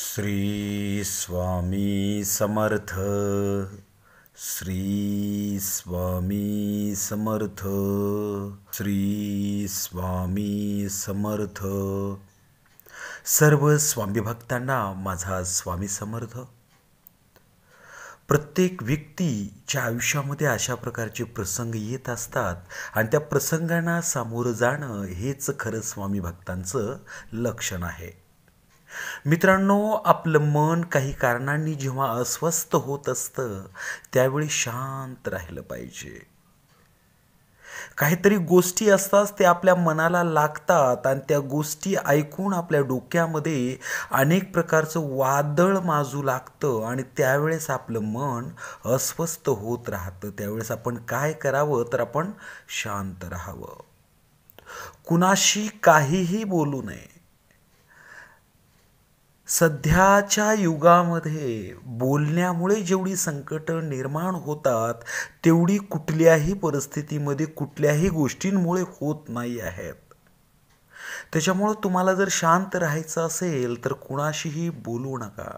श्री स्वामी समर्थ. श्री स्वामी समर्थ. श्री स्वामी समर्थ. सर्व स्वामी भक्तांना माझा स्वामी समर्थ. प्रत्येक व्यक्तीच्या आयुष्यामध्ये अशा प्रकारचे प्रसंग येत असतात आणि त्या प्रसंगांना सामोरं जाणं हेच खरं स्वामी भक्तांचं लक्षण आहे. मित्रांनो, आपलं मन काही कारणांनी जेव्हा अस्वस्थ होत असतं त्यावेळी शांत राहिलं पाहिजे. काहीतरी गोष्टी असतात ते आपल्या मनाला लागतात आणि त्या गोष्टी ऐकून आपल्या डोक्यामध्ये अनेक प्रकारचं वादळ माजू लागतं आणि त्यावेळेस आपलं मन अस्वस्थ होत राहतं. त्यावेळेस आपण काय करावं तर आपण शांत राहावं. कुणाशी काहीही बोलू नये. सध्याच्या युगामध्ये बोलण्यामुळे जेवढी संकट निर्माण होतात तेवढी कुठल्याही परिस्थितीमध्ये कुठल्याही गोष्टींमुळे होत नाही आहेत. त्याच्यामुळे तुम्हाला जर शांत राहायचं असेल तर कुणाशीही बोलू नका.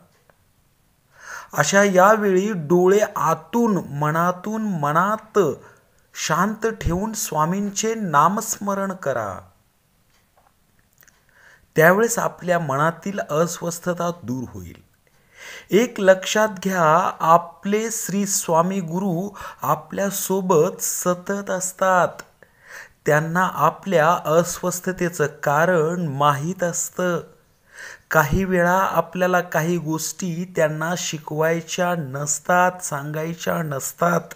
अशा यावेळी डोळे आतून मनातून मनात शांत ठेवून स्वामींचे नामस्मरण करा. त्यावेळेस आपल्या मनातील अस्वस्थता दूर होईल. एक लक्षात घ्या, आपले श्री स्वामी गुरु आपल्यासोबत सतत असतात. त्यांना आपल्या अस्वस्थतेचं कारण माहीत असतं. काही वेळा आपल्याला काही गोष्टी त्यांना शिकवायच्या नसतात, सांगायच्या नसतात.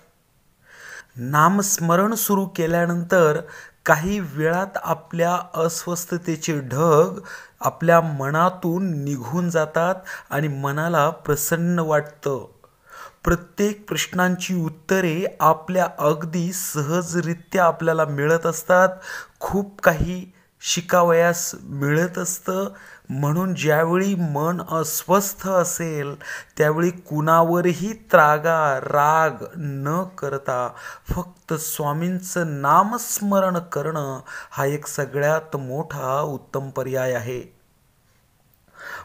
नामस्मरण सुरू केल्यानंतर काही वेळात आपल्या अस्वस्थतेचे ढग आपल्या मनातून निघून जातात आणि मनाला प्रसन्न वाटतं. प्रत्येक प्रश्नांची उत्तरे आपल्या अगदी सहजरित्या आपल्याला मिळत असतात. खूप काही शिकावयास मिळत असतं. म्हणून ज्यावेळी मन अस्वस्थ असेल त्यावेळी कुणावरही राग न करता फक्त स्वामींचं नामस्मरण करणं हा एक सगळ्यात मोठा उत्तम पर्याय आहे.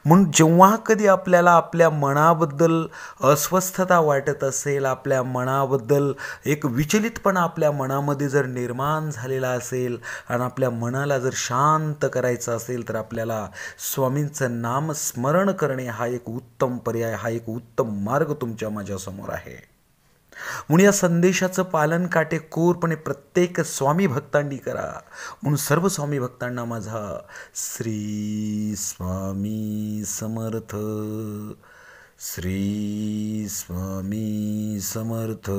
म्हणून जेव्हा कधी आपल्याला आपल्या मनाबद्दल अस्वस्थता वाटत असेल, आपल्या मनाबद्दल एक विचलितपणा आपल्या मनामध्ये जर निर्माण झालेला असेल आणि आपल्या मनाला जर शांत करायचं असेल तर आपल्याला स्वामींचं नामस्मरण करणे हा एक उत्तम पर्याय, हा एक उत्तम मार्ग तुमच्या माझ्यासमोर आहे. म्हणून या संदेशाचं पालन काटेकोरपणे प्रत्येक स्वामी भक्तांनी करा. म्हणून सर्व स्वामी भक्तांना माझा श्री स्वामी समर्थ. श्री स्वामी समर्थ.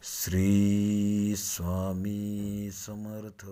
श्री स्वामी समर्थ.